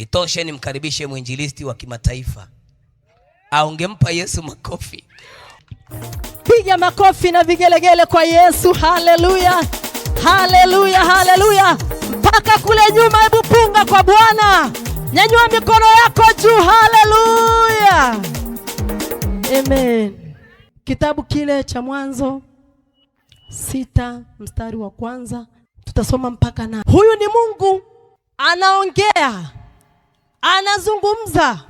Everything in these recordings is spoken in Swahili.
Itoshe nimkaribishe mwinjilisti wa kimataifa. Ungempa Yesu makofi. Piga makofi na vigelegele kwa Yesu. Haleluya. Haleluya, haleluya. Mpaka kule nyuma, hebu punga kwa Bwana. Nyanyua mikono yako juu. Haleluya. Amen. Kitabu kile cha Mwanzo 6 mstari wa 1 tutasoma mpaka na. Huyu ni Mungu anaongea, anazungumza.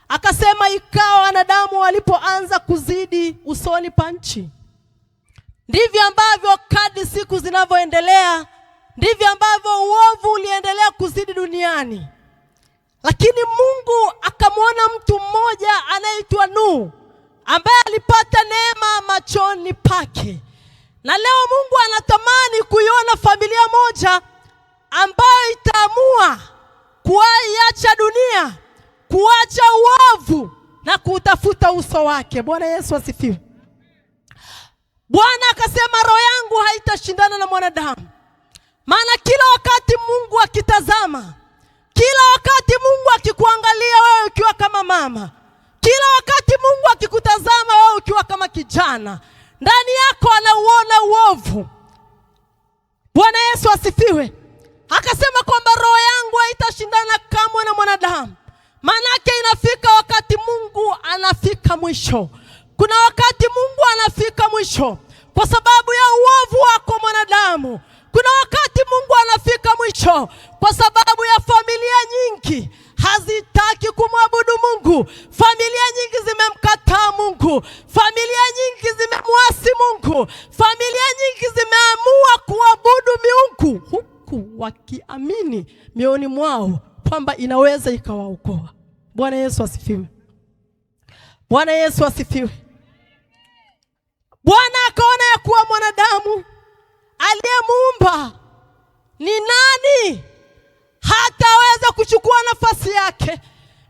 Akasema ikawa wanadamu walipoanza kuzidi usoni pa nchi. Ndivyo ambavyo kadri siku zinavyoendelea, ndivyo ambavyo uovu uliendelea kuzidi duniani. Lakini Mungu akamwona mtu mmoja anayeitwa Nuhu, ambaye alipata neema machoni pake. Na leo Mungu anatamani kuiona familia moja ambayo itaamua kuacha dunia, kuacha uovu na kutafuta uso wake. Bwana Yesu asifiwe. Bwana akasema roho yangu haitashindana na mwanadamu. Maana kila wakati Mungu akitazama, kila wakati Mungu akikuangalia wewe ukiwa kama mama, kila wakati Mungu akikutazama wewe ukiwa kama kijana, ndani yako anauona uovu. Bwana Yesu asifiwe. Akasema kwamba roho yangu haitashindana kamwe na mwanadamu. Manake inafika wakati Mungu anafika mwisho. Kuna wakati Mungu anafika mwisho kwa sababu ya uovu wako mwanadamu. Kuna wakati Mungu anafika mwisho kwa sababu ya familia nyingi hazitaki kumwabudu Mungu. Familia nyingi zimemkataa Mungu. Familia nyingi zimemwasi Mungu. Familia nyingi zimeamua kuabudu miungu, huku wakiamini mioyoni mwao kwamba inaweza ikawaokoa. Bwana Yesu asifiwe. Bwana Yesu asifiwe. Bwana akaona ya kuwa mwanadamu aliyemuumba ni nani hataweza kuchukua nafasi yake.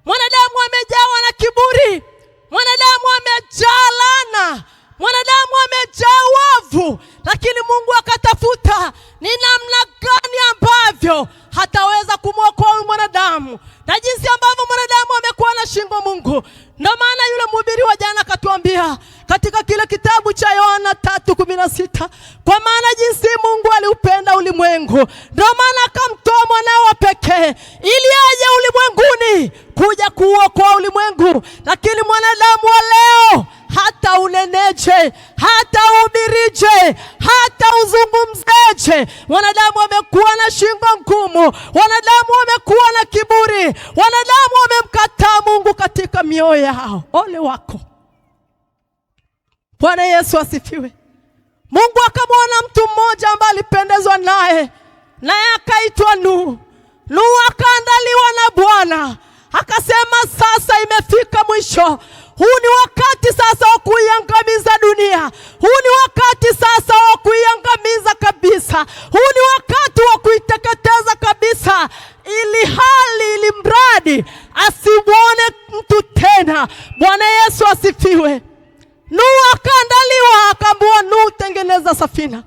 Mwanadamu amejawa na kiburi, mwanadamu amejaa laana, mwanadamu amejaa uovu. Lakini Mungu akatafuta ni namna gani ambavyo hataweza kumwokoa mwanadamu, na jinsi ambavyo mwanadamu amekuwa na shingo Mungu. Ndio maana yule mhubiri wa jana akatuambia katika kile kitabu cha Yohana 3:16, kwa maana jinsi Mungu aliupenda ulimwengu, ndio maana akamtoa mwanawe pekee ili aje ulimwenguni kuja kuokoa ulimwengu. Lakini mwanadamu wa leo hata uneneje, hata ubirije, hata uzungumzeje, wanadamu wamekuwa na shingo ngumu, wanadamu wamekuwa na kiburi, wanadamu wamemkataa Mungu katika mioyo yao. Ole wako. Bwana Yesu asifiwe. Mungu akamwona mtu mmoja ambaye alipendezwa naye akaitwa Nuhu. Nuhu akaandaliwa na Bwana, akasema sasa imefika mwisho. Huu ni wakati sasa wa kuiangamiza dunia. Huu ni wakati sasa wa kuiangamiza kabisa. Huu ni wakati wa kuiteketeza kabisa, ili mradi asimuone mtu tena. Bwana Yesu asifiwe. Nuhu akaandaliwa, akaambiwa Nuhu, tengeneza safina.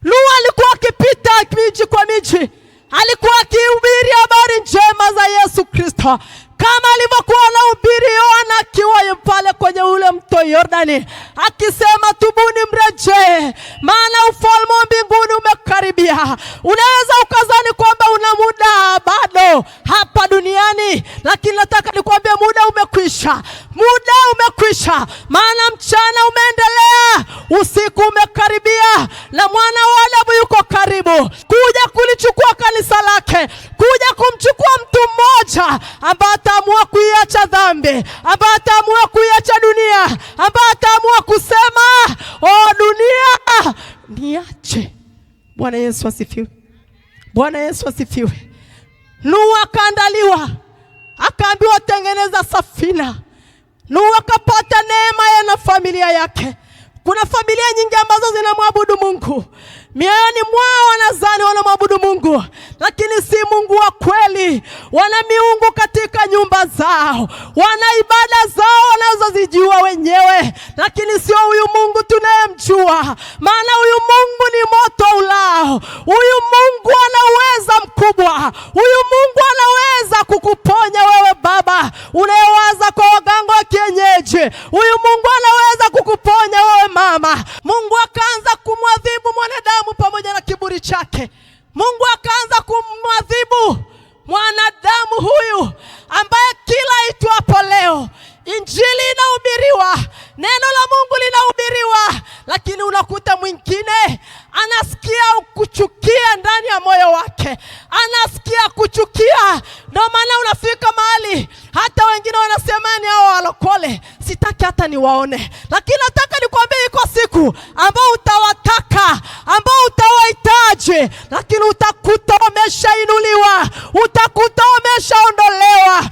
Nuhu alikuwa akipita miji kwa miji, alikuwa akihubiri habari njema za Yesu Kristo, kama alivyokuwa anahubiri Yohana akiwa pale kwenye ule mto Yordani, akisema tubuni mrejee, maana ufalme wa mbinguni umekaribia. Unaweza ukazani kwamba una muda bado hapa duniani, lakini nataka nikwambie muda umekwisha. Muda umekwisha, maana mchana umeendelea, usiku umekaribia, na mwana wa Adamu yuko karibu kuja kulichukua kanisa lake, kuja kumchukua mtu mmoja ambaye ataamua kuiacha dhambi, ambaye ataamua kuiacha dunia, ambaye ataamua kusema dunia niache. Bwana Yesu asifiwe. Bwana Yesu asifiwe. Nuhu akaandaliwa, akaambiwa tengeneza safina. Nuhu akapata neema ya na familia yake. Kuna familia nyingi ambazo zinamwabudu Mungu, mioyoni mwao wanazani wanamwabudu Mungu, lakini si Mungu wa kweli. Wana miungu katika nyumba zao, wana ibada zao wanazozijua wenyewe, lakini sio huyu Mungu tunayemjua. Maana huyu Mungu ni moto ulao. Huyu Mungu ana uweza mkubwa. Huyu Mungu ana unayewaza kwa waganga wa kienyeji, huyu Mungu anaweza kukuponya wewe mama. Mungu akaanza kumwadhibu mwanadamu pamoja na kiburi chake. Mungu akaanza kumwadhibu mwanadamu huyu ambaye kila itwapo leo injili inahubiriwa, neno la Mungu linahubiriwa, lakini unakuta mwingine anasikia kuchukia ndani ya moyo wake, anasikia kuchukia. Ndio maana unafika mahali hata wengine wanasema ni hao walokole, sitaki hata niwaone. Lakini nataka nikwambie iko siku ambao utawataka, ambao utawahitaji, lakini utakuta wameshainuliwa, utakuta wameshaondolewa.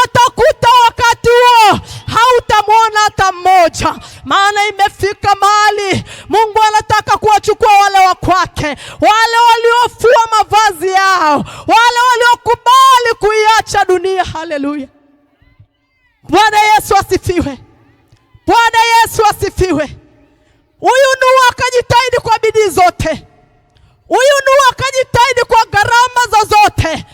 Utakuta wakati huo hautamwona hata mmoja, maana imefika mahali Mungu anataka kuwachukua wale wa kwake, wale waliofua mavazi yao, wale waliokubali kuiacha dunia. Haleluya! Bwana Yesu asifiwe. Bwana Yesu asifiwe. Huyu Nuhu akajitahidi kwa bidii zote, huyu Nuhu akajitahidi kwa gharama zozote,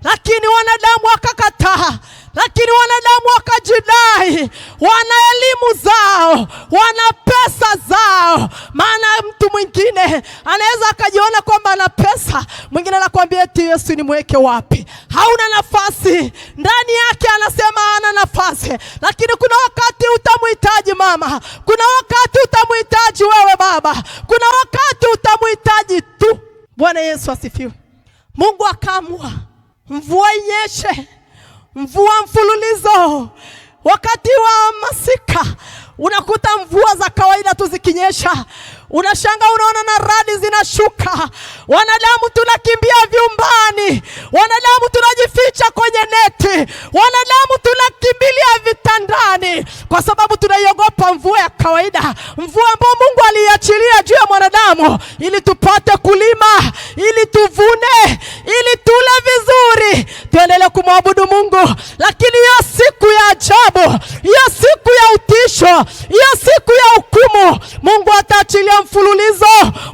lakini wanadamu wakakataa, lakini wanadamu wakajidai, wana elimu zao, wana pesa zao. Maana mtu mwingine anaweza akajiona kwamba ana pesa, mwingine anakuambia eti Yesu nimweke wapi? Hauna nafasi ndani yake, anasema hana nafasi. Lakini kuna wakati utamhitaji mama, kuna wakati utamhitaji wewe baba, kuna wakati utamhitaji tu. Bwana Yesu asifiwe. Mungu akaamua mvua inyeshe, mvua mfululizo. Wakati wa masika unakuta mvua za kawaida tu zikinyesha, unashanga unaona na radi zinashuka. Wanadamu tunakimbia vyumbani, wanadamu tunajificha kwenye neti, wanadamu tunakimbilia vitandani, kwa sababu tunaiogopa mvua ya kawaida, mvua ambayo Mungu aliachilia juu ya mwanadamu ili tupate kulima, ili tuvune, ili tule vizuri, tuendelee kumwabudu Mungu. Lakini hiyo siku ya ajabu, hiyo siku ya utisho, hiyo siku ya hukumu, Mungu ataachilia mfululizo.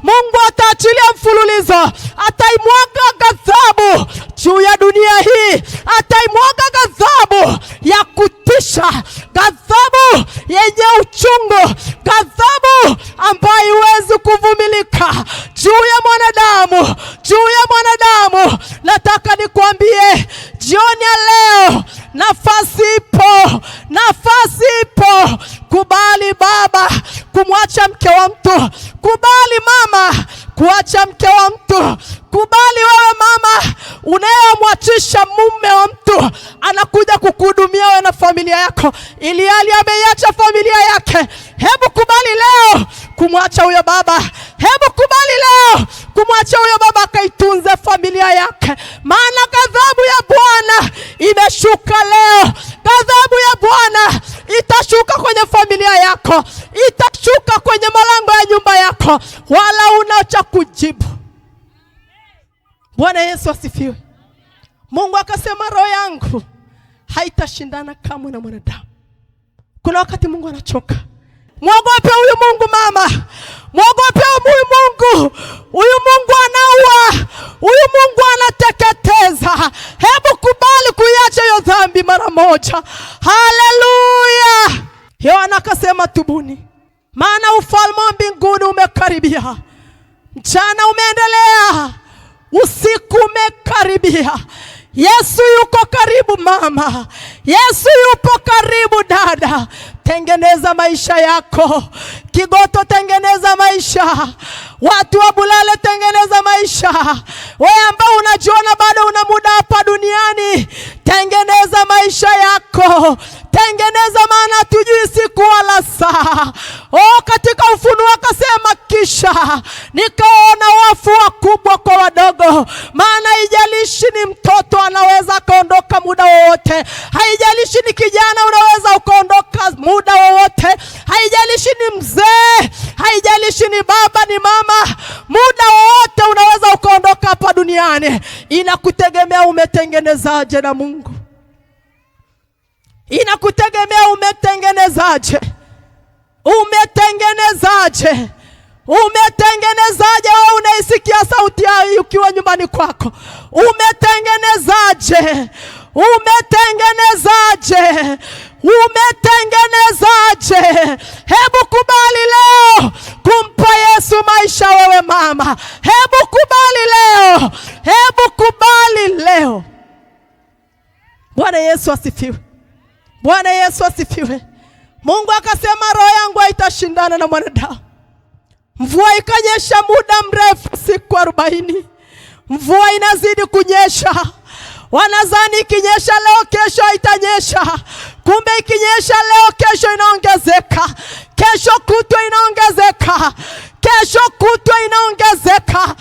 Mungu ataachilia mfululizo, ataimwaga ghadhabu juu ya dunia hii, ataimwaga ghadhabu ya kutisha, ghadhabu yenye uchungu, ghadhabu ambayo huwezi kuvumilika juu ya mwanadamu, juu ya mwanadamu. Nataka nikwambie jioni ya leo, nafasi ipo, nafasi ipo. Kubali baba kumwacha mke wa mtu, kubali mama kuacha mke wa mtu, kubali wewe mama unayemwachisha mume wa mtu anakuja kukuhudumia wewe na familia yako, ili hali ameiacha familia yake. Hebu kubali leo kumwacha huyo baba, hebu kubali leo kumwacha huyo baba akaitunze familia yake, maana ghadhabu ya Bwana imeshuka leo. Ghadhabu ya Bwana itashuka kwenye familia yako, itashuka kwenye malango ya nyumba yako, wala una cha kujibu. Bwana Yesu asifiwe. Mungu akasema roho yangu haitashindana kamwe na mwanadamu. Kuna wakati Mungu anachoka. Mwogope huyu Mungu mama, mwogope huyu Mungu. Huyu Mungu anaua, huyu Mungu anateketeza. Hebu kubali kuiacha hiyo dhambi mara moja. Haleluya. Yohana akasema tubuni, maana ufalme wa mbinguni umekaribia. Mchana umeendelea, usiku umekaribia. Yesu yuko karibu mama, Yesu yupo karibu dada. Tengeneza maisha yako. Kigoto, tengeneza maisha. Watu wa Bulale, tengeneza maisha. Wewe ambao unajiona bado una muda hapa duniani, tengeneza maisha yako. Tengeneza, maana hatujui siku wala saa. Katika Ufunuo akasema kisha nikaona wafu wakubwa kwa wadogo. Maana haijalishi ni mtoto anaweza kaondoka muda wowote, haijalishi ni kijana unaweza ukaondoka muda wowote, haijalishi ni mzee, haijalishi ni baba ni mama, muda wowote unaweza ukaondoka hapa duniani. Inakutegemea umetengenezaje na Mungu. Inakutegemea umetengenezaje. Umetengenezaje? Umetengenezaje? Wewe unaisikia sauti hii ukiwa nyumbani kwako, umetengenezaje? Umetengenezaje? Umetengenezaje? Hebu kubali leo kumpa Yesu maisha wewe mama. Hebu kubali leo. Hebu kubali leo. Bwana Yesu asifiwe. Bwana Yesu asifiwe. Mungu akasema roho yangu haitashindana na mwanadamu. Mvua ikanyesha muda mrefu, siku 40. Mvua inazidi kunyesha. Wanazani ikinyesha leo kesho haitanyesha. Kumbe ikinyesha leo kesho inaongezeka. Kesho kutwa inaongezeka. Kesho kutwa inaongezeka.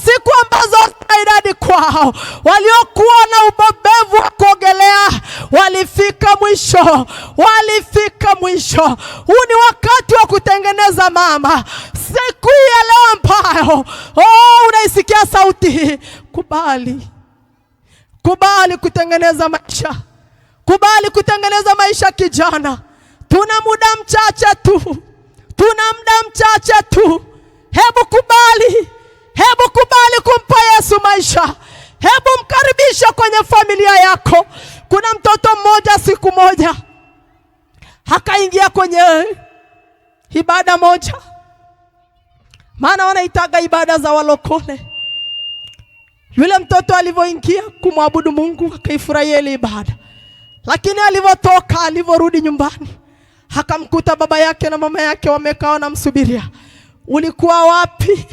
Siku ambazo idadi kwao waliokuwa na ubabevu wa kuogelea walifika mwisho. Walifika mwisho. Huu ni wakati wa kutengeneza mama. Siku ya leo ambayo unaisikia sauti hii, kubali. Kubali kutengeneza maisha. Kubali kutengeneza maisha kijana. Tuna muda mchache tu. Tuna muda mchache tu. Hebu kubali. Hebu kubali kumpa Yesu maisha. Hebu mkaribisha kwenye familia yako. Kuna mtoto mmoja siku moja akaingia kwenye ibada moja. Maana wanaitaga ibada za walokole. Yule mtoto alivyoingia kumwabudu Mungu akaifurahia ile ibada. Lakini alivyotoka, alivyorudi nyumbani, akamkuta baba yake na mama yake wamekaa wanamsubiria. Ulikuwa wapi?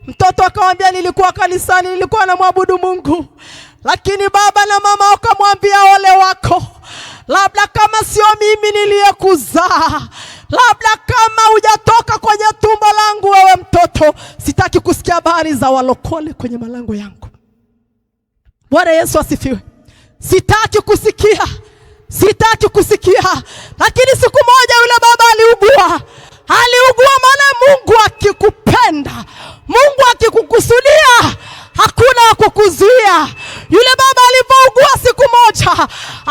Mtoto akamwambia, nilikuwa kanisani, nilikuwa namwabudu Mungu. Lakini baba na mama wakamwambia, ole wako. Labda kama sio mimi niliyekuzaa, labda kama hujatoka kwenye tumbo langu wewe mtoto, sitaki kusikia habari za walokole kwenye malango yangu. Bwana Yesu asifiwe. Sitaki kusikia. Sitaki kusikia. Lakini siku moja yule baba aliugua. Aliugua, maana Mungu akikupenda, Mungu akikukusudia, hakuna wa kukuzuia. Yule baba alipougua siku moja,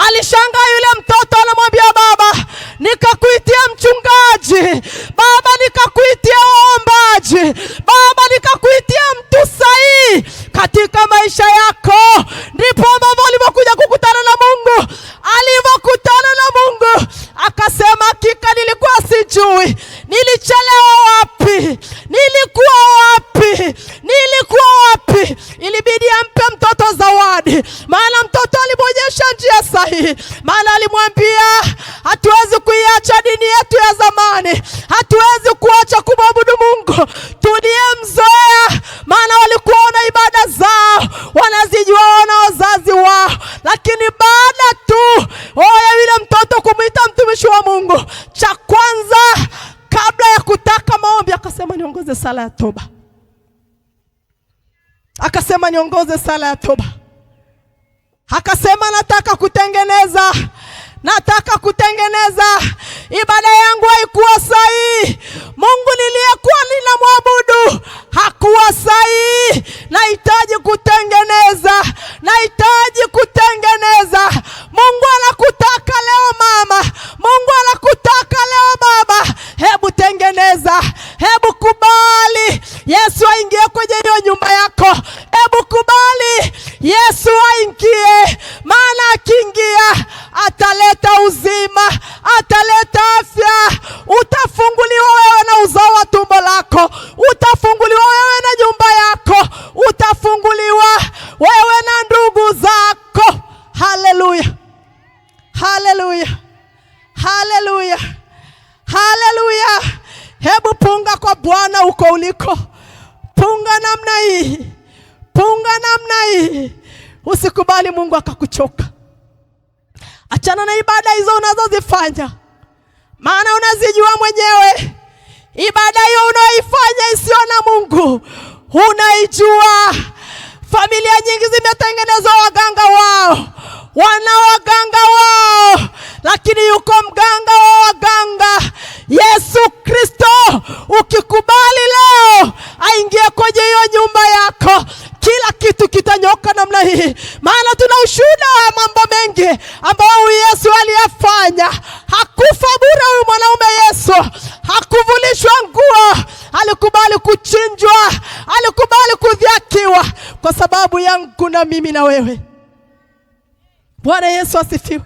alishangaa yule mtoto anamwambia baba, nikakuitia mchungaji. Baba, nikakuitia waombaji. Baba, nikakuitia mtu sahihi katika maisha yako. Ndipo baba alipokuja kukutana na Mungu. Alipokutana na Mungu, akasema, hakika nilikuwa sijui. Nilichelewa wapi? Nilikuwa wapi? Nilikuwa wapi? Ilibidi ampe mtoto zawadi. Maana mtoto alimwonyesha njia sahihi. Maana alimwambia, hatuwezi kuiacha dini yetu ya zamani. Hatuwezi kuacha kumwabudu Mungu tuliyemzoea. Maana walikuwa na ibada zao, wanazijua wana wazazi wao. Lakini baada tu yule mtoto kumuita mtumishi wa Mungu, cha kwanza kabla ya kutaka maombi akasema, niongoze sala ya toba. Akasema, niongoze sala ya toba. Akasema, nataka kutengeneza. Ibada yangu haikuwa sahihi. Mungu niliyekuwa ninamwabudu hakuwa sahihi. Nahitaji kutengeneza. Mungu anakutaka leo mama. Mungu anakutaka leo baba. Hebu tengeneza. Hebu kubali Yesu aingie kwenye hiyo nyumba yako. Hebu kubali Yesu aingie. Maana akiingia ataleta uzima, ataleta afya. Utafunguliwa wewe na uzao wa tumbo lako. Utafunguliwa wewe na nyumba yako. Utafunguliwa wewe na ndugu zako. Haleluya. Haleluya. Haleluya. Haleluya. Hebu punga kwa Bwana uko uliko. Punga namna hii. Punga namna hii. Usikubali Mungu akakuchoka. Achana na ibada hizo unazozifanya. Maana unazijua mwenyewe. Ibada hiyo unaoifanya isiyo na Mungu, unaijua. Familia nyingi zimetengenezwa waganga wao. Wana waganga wao. Lakini yuko mganga wa waganga, Yesu Kristo. Ukikubali leo aingie kwenye hiyo nyumba yako, kila kitu kitanyoka namna hii. Maana tuna ushuhuda wa mambo mengi ambayo Yesu aliyafanya. Hakufa bure huyu mwanaume Yesu. Hakuvulishwa nguo. Alikubali kuchinjwa. Alikubali kudhiakiwa kwa sababu yangu na mimi na wewe. Bwana Yesu asifiwe.